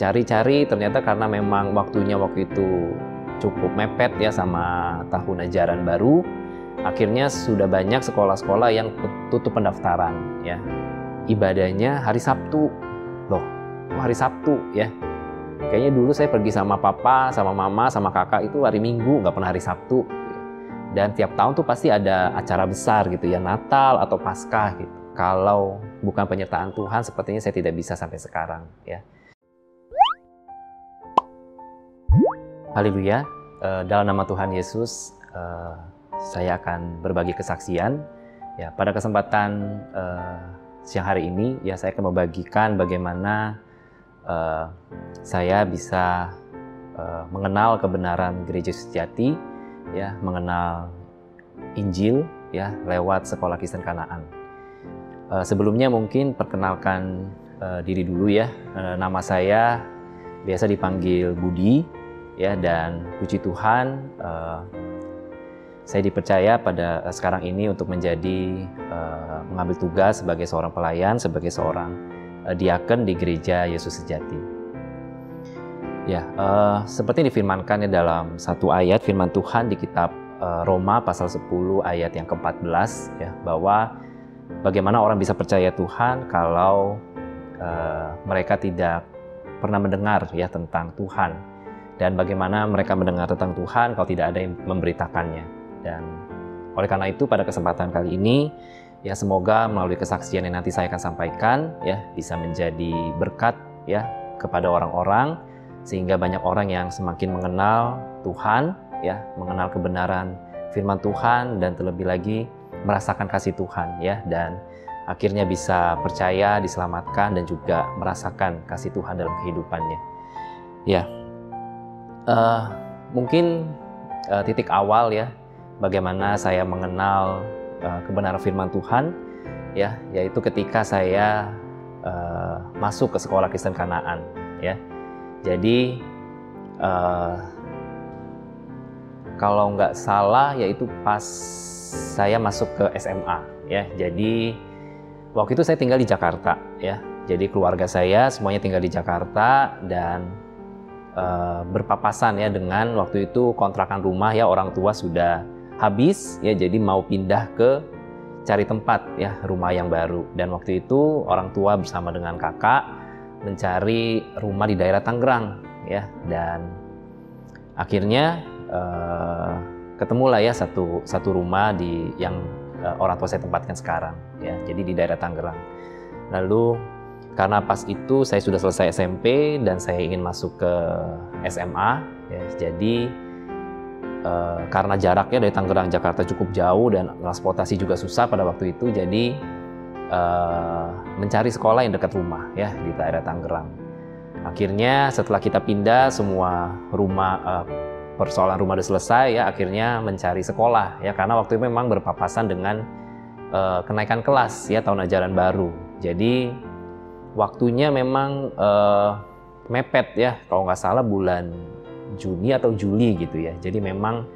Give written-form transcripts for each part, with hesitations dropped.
cari-cari ternyata karena memang waktunya waktu itu cukup mepet ya sama tahun ajaran baru, akhirnya sudah banyak sekolah-sekolah yang tutup pendaftaran ya. Ibadahnya hari Sabtu. Loh, hari Sabtu ya? Kayaknya dulu saya pergi sama papa, sama mama, sama kakak itu hari Minggu, nggak pernah hari Sabtu. Dan tiap tahun tuh pasti ada acara besar gitu ya, Natal atau Paskah gitu. Kalau bukan penyertaan Tuhan, sepertinya saya tidak bisa sampai sekarang ya. Haleluya, dalam nama Tuhan Yesus, saya akan berbagi kesaksian. Ya, pada kesempatan siang hari ini, ya saya akan membagikan bagaimana saya bisa mengenal kebenaran Gereja Yesus Sejati, ya, mengenal Injil, ya, lewat Sekolah Kristen Kanaan. Sebelumnya mungkin perkenalkan diri dulu ya. Nama saya biasa dipanggil Budi. Ya, dan puji Tuhan, saya dipercaya pada sekarang ini untuk menjadi mengambil tugas sebagai seorang pelayan, sebagai seorang diaken di Gereja Yesus Sejati. Ya, seperti difirmankan dalam satu ayat firman Tuhan di kitab Roma pasal 10 ayat yang ke-14 ya, bahwa bagaimana orang bisa percaya Tuhan kalau mereka tidak pernah mendengar ya tentang Tuhan. Dan bagaimana mereka mendengar tentang Tuhan kalau tidak ada yang memberitakannya. Dan oleh karena itu pada kesempatan kali ini, ya semoga melalui kesaksian yang nanti saya akan sampaikan, ya bisa menjadi berkat ya kepada orang-orang, sehingga banyak orang yang semakin mengenal Tuhan, ya mengenal kebenaran firman Tuhan, dan terlebih lagi merasakan kasih Tuhan, ya, dan akhirnya bisa percaya, diselamatkan, dan juga merasakan kasih Tuhan dalam kehidupannya. Ya. Mungkin titik awal ya bagaimana saya mengenal kebenaran firman Tuhan ya, yaitu ketika saya masuk ke Sekolah Kristen Kanaan ya. Jadi kalau nggak salah yaitu pas saya masuk ke SMA ya. Jadi waktu itu saya tinggal di Jakarta ya. Jadi keluarga saya semuanya tinggal di Jakarta dan berpapasan ya dengan waktu itu kontrakan rumah ya, orang tua sudah habis ya, jadi mau pindah ke cari tempat ya rumah yang baru. Dan waktu itu orang tua bersama dengan kakak mencari rumah di daerah Tangerang ya, dan akhirnya ketemulah ya satu rumah di yang orang tua saya tempatkan sekarang ya, jadi di daerah Tangerang. Lalu karena pas itu saya sudah selesai SMP dan saya ingin masuk ke SMA, ya, jadi karena jaraknya dari Tangerang Jakarta cukup jauh dan transportasi juga susah pada waktu itu, jadi mencari sekolah yang dekat rumah ya di daerah Tangerang. Akhirnya setelah kita pindah semua rumah persoalan rumah sudah selesai ya, akhirnya mencari sekolah ya, karena waktu itu memang berpapasan dengan kenaikan kelas ya tahun ajaran baru. Jadi waktunya memang mepet ya, kalau nggak salah bulan Juni atau Juli gitu ya. Jadi memang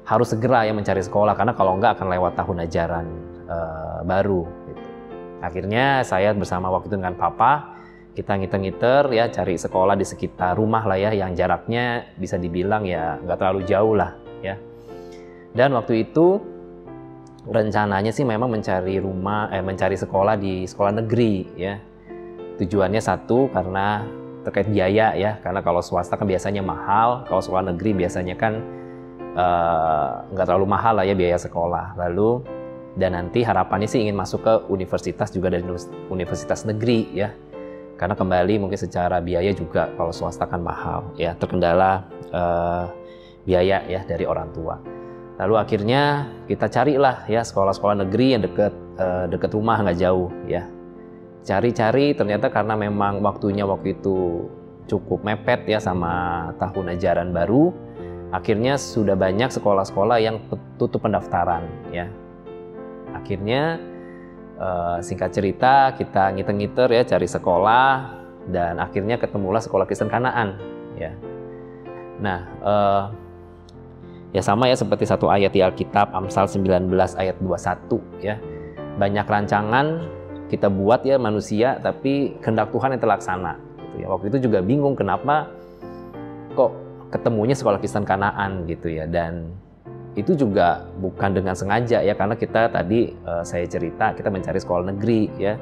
harus segera ya mencari sekolah, karena kalau nggak akan lewat tahun ajaran baru gitu. Akhirnya saya bersama waktu itu dengan papa, kita ngiter-ngiter ya cari sekolah di sekitar rumah lah ya, yang jaraknya bisa dibilang ya nggak terlalu jauh lah ya. Dan waktu itu rencananya sih memang mencari sekolah di sekolah negeri ya. Tujuannya satu, karena terkait biaya ya, karena kalau swasta kan biasanya mahal, kalau sekolah negeri biasanya kan nggak terlalu mahal lah ya biaya sekolah. Lalu dan nanti harapannya sih ingin masuk ke universitas juga dari universitas negeri ya, karena kembali mungkin secara biaya juga kalau swasta kan mahal ya, terkendala biaya ya dari orang tua. Lalu akhirnya kita carilah ya sekolah-sekolah negeri yang dekat rumah, nggak jauh ya. Cari-cari ternyata karena memang waktunya waktu itu cukup mepet ya sama tahun ajaran baru, akhirnya sudah banyak sekolah-sekolah yang tutup pendaftaran ya. Akhirnya singkat cerita kita ngiter-ngiter ya cari sekolah, dan akhirnya ketemulah Sekolah Kristen Kanaan ya. Nah ya sama ya seperti satu ayat di Alkitab, Amsal 19 ayat 21 ya. Banyak rancangan kita buat ya manusia, tapi kehendak Tuhan yang terlaksana gitu gitu ya. Waktu itu juga bingung kenapa kok ketemunya sekolah Kristen Kanaan gitu ya, dan itu juga bukan dengan sengaja ya, karena kita tadi saya cerita kita mencari sekolah negeri ya,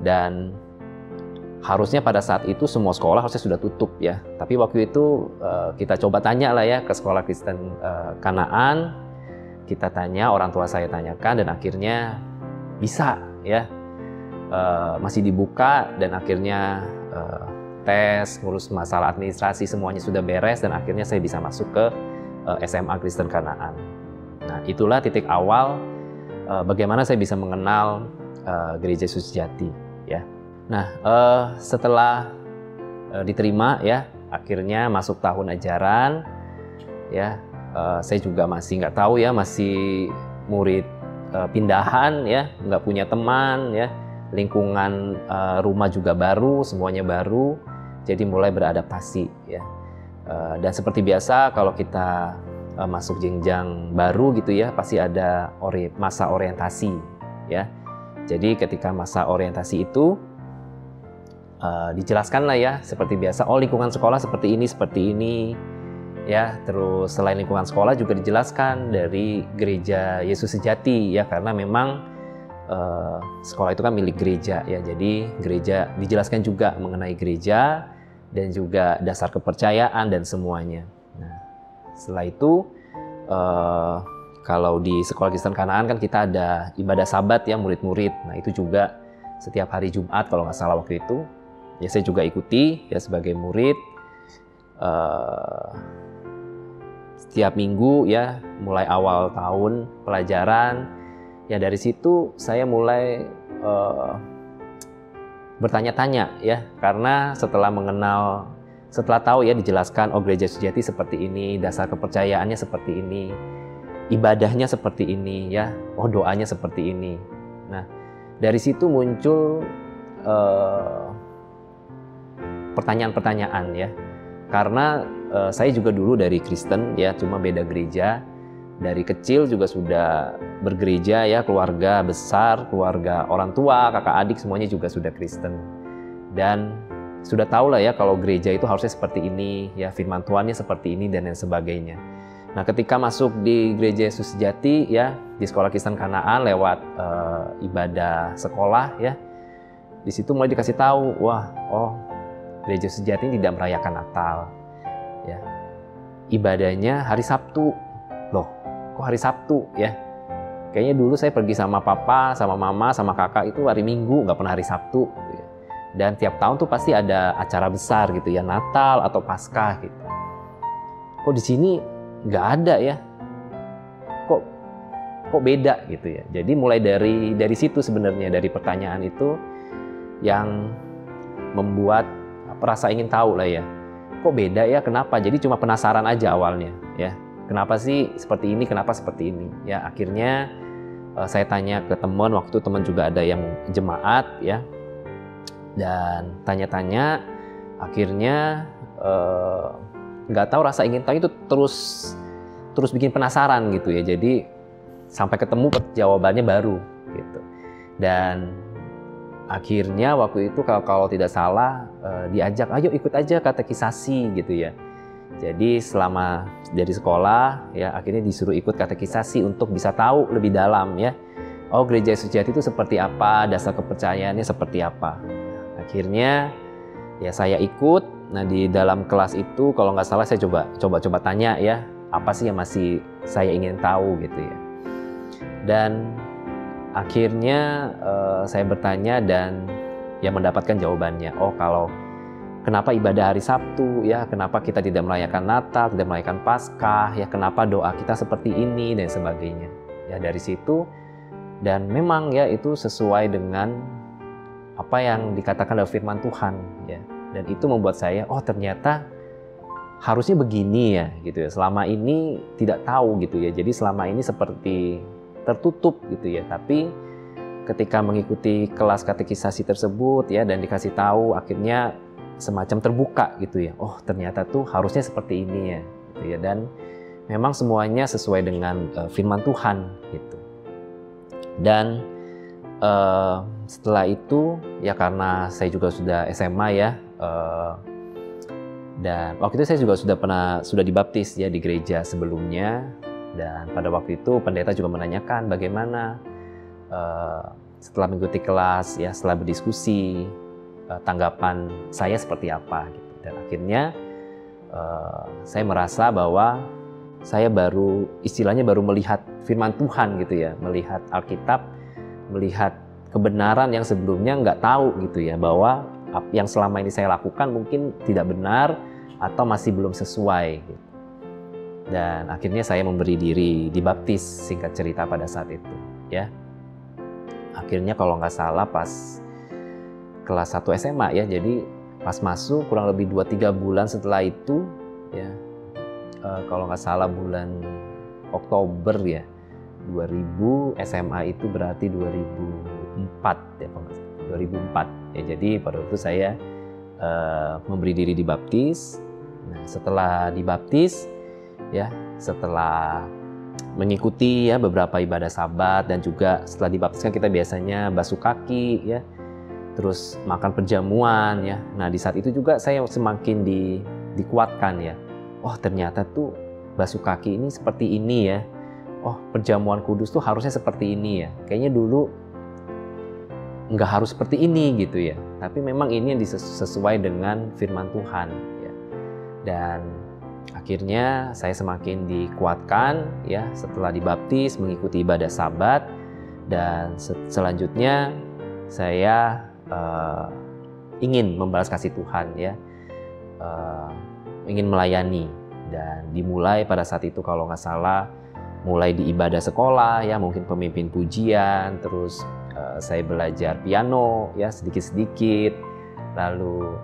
dan harusnya pada saat itu semua sekolah harusnya sudah tutup ya, tapi waktu itu kita coba tanya lah ya ke sekolah Kristen Kanaan, kita tanya, orang tua saya tanyakan, dan akhirnya bisa ya, masih dibuka, dan akhirnya tes, ngurus masalah administrasi, semuanya sudah beres, dan akhirnya saya bisa masuk ke SMA Kristen Kanaan. Nah, itulah titik awal bagaimana saya bisa mengenal Gereja Yesus Sejati ya. Nah, setelah diterima ya, akhirnya masuk tahun ajaran ya, saya juga masih nggak tahu ya, masih murid pindahan ya, nggak punya teman ya, lingkungan rumah juga baru, semuanya baru. Jadi mulai beradaptasi ya, dan seperti biasa kalau kita masuk jenjang baru gitu ya, pasti ada masa orientasi ya. Jadi ketika masa orientasi itu dijelaskan lah ya, seperti biasa, oh lingkungan sekolah seperti ini ya. Terus selain lingkungan sekolah juga dijelaskan dari Gereja Yesus Sejati ya, karena memang sekolah itu kan milik gereja ya. Jadi gereja dijelaskan juga mengenai gereja dan juga dasar kepercayaan dan semuanya. Nah, setelah itu kalau di sekolah Kristen Kanaan kan kita ada ibadah Sabat ya, murid-murid. Nah, itu juga setiap hari Jumat kalau nggak salah waktu itu. Ya saya juga ikuti ya sebagai murid. Setiap minggu ya, mulai awal tahun pelajaran ya, dari situ saya mulai bertanya-tanya ya, karena setelah tahu ya, dijelaskan oh Gereja Sejati seperti ini, dasar kepercayaannya seperti ini, ibadahnya seperti ini ya, oh doanya seperti ini. Nah, dari situ muncul pertanyaan-pertanyaan ya, karena saya juga dulu dari Kristen ya, cuma beda gereja. Dari kecil juga sudah bergereja ya, keluarga besar, keluarga orang tua, kakak adik semuanya juga sudah Kristen. Dan sudah tahu lah ya kalau gereja itu harusnya seperti ini ya, firman Tuhannya seperti ini dan lain sebagainya. Nah, ketika masuk di Gereja Yesus Sejati ya, di sekolah Kristen Kanaan lewat ibadah sekolah ya, di situ mulai dikasih tahu, wah, oh Gereja Yesus Sejati tidak merayakan Natal ya, ibadahnya hari Sabtu. Loh, kok hari Sabtu ya? Kayaknya dulu saya pergi sama papa, sama mama, sama kakak itu hari Minggu, nggak pernah hari Sabtu gitu ya. Dan tiap tahun tuh pasti ada acara besar gitu ya, Natal atau Paskah gitu. Kok di sini nggak ada ya? Kok beda gitu ya? Jadi mulai dari situ sebenarnya, dari pertanyaan itu yang membuat rasa ingin tahu lah ya. Kok beda ya? Kenapa? Jadi cuma penasaran aja awalnya ya. Kenapa sih seperti ini? Kenapa seperti ini? Ya akhirnya saya tanya ke teman, waktu teman juga ada yang jemaat ya, dan tanya-tanya, akhirnya nggak tahu, rasa ingin tahu itu terus bikin penasaran gitu ya. Jadi sampai ketemu jawabannya baru gitu. Dan akhirnya waktu itu kalau tidak salah diajak, ayo ikut aja katekisasi gitu ya. Jadi selama dari sekolah ya, akhirnya disuruh ikut katekisasi untuk bisa tahu lebih dalam ya. Oh Gereja Yesus Sejati itu seperti apa, dasar kepercayaannya seperti apa. Akhirnya ya saya ikut. Nah di dalam kelas itu kalau nggak salah saya coba tanya ya, apa sih yang masih saya ingin tahu gitu ya. Dan akhirnya saya bertanya dan ya mendapatkan jawabannya. Oh kenapa ibadah hari Sabtu ya, kenapa kita tidak merayakan Natal, tidak merayakan Paskah ya, kenapa doa kita seperti ini dan sebagainya. Ya dari situ, dan memang ya itu sesuai dengan apa yang dikatakan dalam firman Tuhan ya. Dan itu membuat saya, oh ternyata harusnya begini ya gitu ya. Selama ini tidak tahu gitu ya. Jadi selama ini seperti tertutup gitu ya. Tapi ketika mengikuti kelas katekisasi tersebut ya dan dikasih tahu, akhirnya semacam terbuka gitu ya. Oh ternyata tuh harusnya seperti ini ya gitu ya. Dan memang semuanya sesuai dengan firman Tuhan gitu. Dan setelah itu ya, karena saya juga sudah SMA ya, Dan waktu itu saya juga sudah dibaptis ya di gereja sebelumnya, dan pada waktu itu pendeta juga menanyakan bagaimana setelah mengikuti kelas ya, setelah berdiskusi tanggapan saya seperti apa gitu. Dan akhirnya saya merasa bahwa saya istilahnya baru melihat firman Tuhan gitu ya, melihat Alkitab, melihat kebenaran yang sebelumnya nggak tahu gitu ya, bahwa yang selama ini saya lakukan mungkin tidak benar atau masih belum sesuai gitu. Dan akhirnya saya memberi diri dibaptis, singkat cerita pada saat itu ya. Akhirnya kalau nggak salah pas kelas 1 SMA ya, jadi pas masuk kurang lebih 2-3 bulan setelah itu ya, kalau nggak salah bulan Oktober ya 2000, SMA itu berarti 2004 ya, 2004 ya. Jadi pada waktu saya memberi diri dibaptis. Nah, setelah dibaptis ya, setelah mengikuti ya beberapa ibadah Sabat, dan juga setelah dibaptis kan kita biasanya basuh kaki ya, terus makan perjamuan ya. Nah, di saat itu juga saya semakin dikuatkan ya. Oh, ternyata tuh basuh kaki ini seperti ini ya. Oh, perjamuan kudus tuh harusnya seperti ini ya. Kayaknya dulu nggak harus seperti ini gitu ya, tapi memang ini yang sesuai dengan firman Tuhan ya. Dan akhirnya saya semakin dikuatkan ya setelah dibaptis, mengikuti ibadah Sabat, dan selanjutnya saya ingin membalas kasih Tuhan ya, ingin melayani. Dan dimulai pada saat itu kalau nggak salah mulai di ibadah sekolah ya, mungkin pemimpin pujian, terus saya belajar piano ya sedikit-sedikit, lalu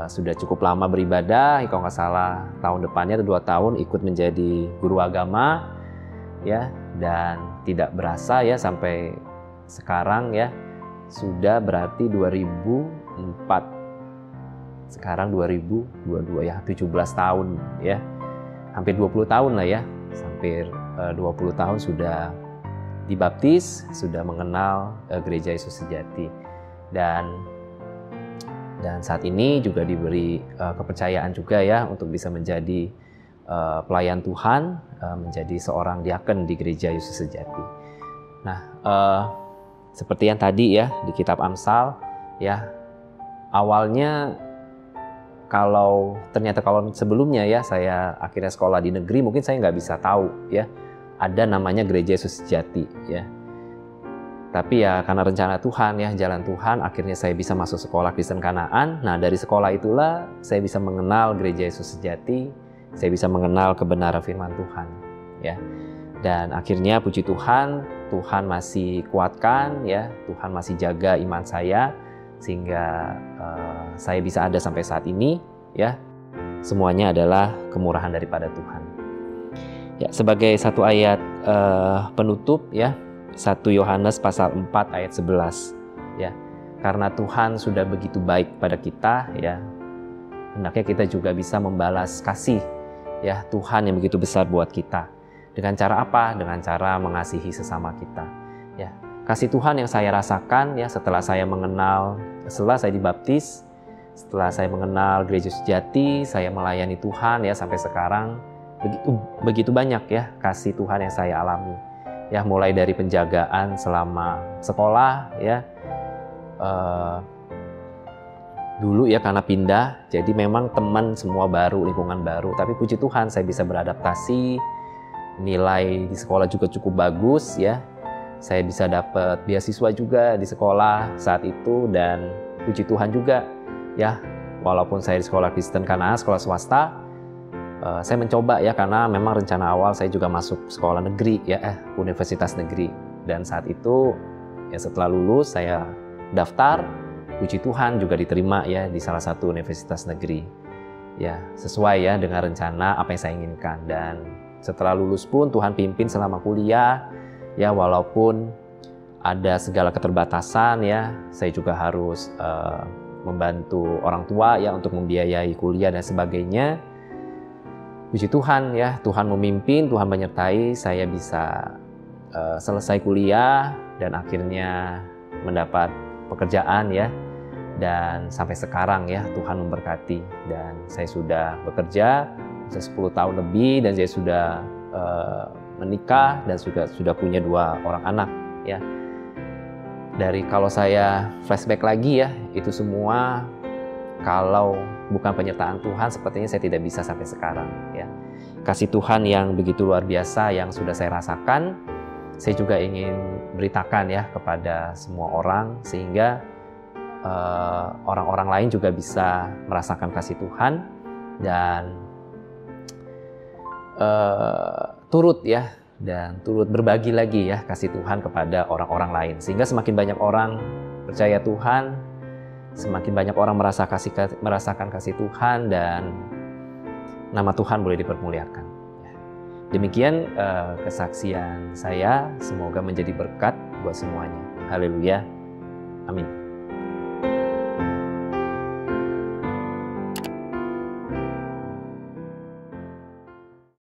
sudah cukup lama beribadah, kalau nggak salah tahun depannya atau 2 tahun ikut menjadi guru agama ya, dan tidak berasa ya sampai sekarang ya sudah berarti 2004, sekarang 2022 ya, 17 tahun ya, hampir 20 tahun lah ya, hampir 20 tahun sudah dibaptis, sudah mengenal Gereja Yesus Sejati. Dan saat ini juga diberi kepercayaan juga ya untuk bisa menjadi pelayan Tuhan, menjadi seorang diaken di Gereja Yesus Sejati. Nah, seperti yang tadi ya di kitab Amsal ya, awalnya ternyata kalau sebelumnya ya saya akhirnya sekolah di negeri, mungkin saya nggak bisa tahu ya ada namanya Gereja Yesus Sejati ya. Tapi ya karena rencana Tuhan ya, jalan Tuhan, akhirnya saya bisa masuk sekolah Kristen Kanaan. Nah, dari sekolah itulah saya bisa mengenal Gereja Yesus Sejati, saya bisa mengenal kebenaran firman Tuhan ya. Dan akhirnya puji Tuhan, Tuhan masih kuatkan ya, Tuhan masih jaga iman saya sehingga saya bisa ada sampai saat ini ya. Semuanya adalah kemurahan daripada Tuhan. Ya, sebagai satu ayat penutup ya, 1 Yohanes pasal 4 ayat 11 ya. Karena Tuhan sudah begitu baik pada kita ya, hendaknya kita juga bisa membalas kasih ya Tuhan yang begitu besar buat kita. Dengan cara apa? Dengan cara mengasihi sesama kita ya. Kasih Tuhan yang saya rasakan ya setelah saya dibaptis, setelah saya mengenal Gereja Sejati, saya melayani Tuhan ya sampai sekarang, begitu banyak ya kasih Tuhan yang saya alami ya, mulai dari penjagaan selama sekolah ya, dulu ya karena pindah jadi memang teman semua baru, lingkungan baru, tapi puji Tuhan saya bisa beradaptasi, nilai di sekolah juga cukup bagus ya, saya bisa dapat beasiswa juga di sekolah saat itu. Dan puji Tuhan juga ya, walaupun saya di sekolah Kristen Kanaan, sekolah swasta, saya mencoba ya, karena memang rencana awal saya juga masuk sekolah negeri ya, universitas negeri. Dan saat itu ya setelah lulus saya daftar, puji Tuhan juga diterima ya di salah satu universitas negeri ya, sesuai ya dengan rencana apa yang saya inginkan. Dan setelah lulus pun Tuhan pimpin selama kuliah ya, walaupun ada segala keterbatasan ya, saya juga harus membantu orang tua ya untuk membiayai kuliah dan sebagainya. Puji Tuhan ya, Tuhan memimpin, Tuhan menyertai, saya bisa selesai kuliah dan akhirnya mendapat pekerjaan ya dan sampai sekarang ya Tuhan memberkati, dan saya sudah bekerja 10 tahun lebih, dan saya sudah menikah dan sudah punya 2 orang anak ya. Dari kalau saya flashback lagi ya, itu semua kalau bukan penyertaan Tuhan sepertinya saya tidak bisa sampai sekarang ya. Kasih Tuhan yang begitu luar biasa yang sudah saya rasakan, saya juga ingin beritakan ya kepada semua orang, sehingga orang-orang lain juga bisa merasakan kasih Tuhan dan turut berbagi lagi ya kasih Tuhan kepada orang-orang lain, sehingga semakin banyak orang percaya Tuhan, semakin banyak orang merasakan kasih Tuhan, dan nama Tuhan boleh dipermuliakan. Demikian kesaksian saya, semoga menjadi berkat buat semuanya. Haleluya. Amin.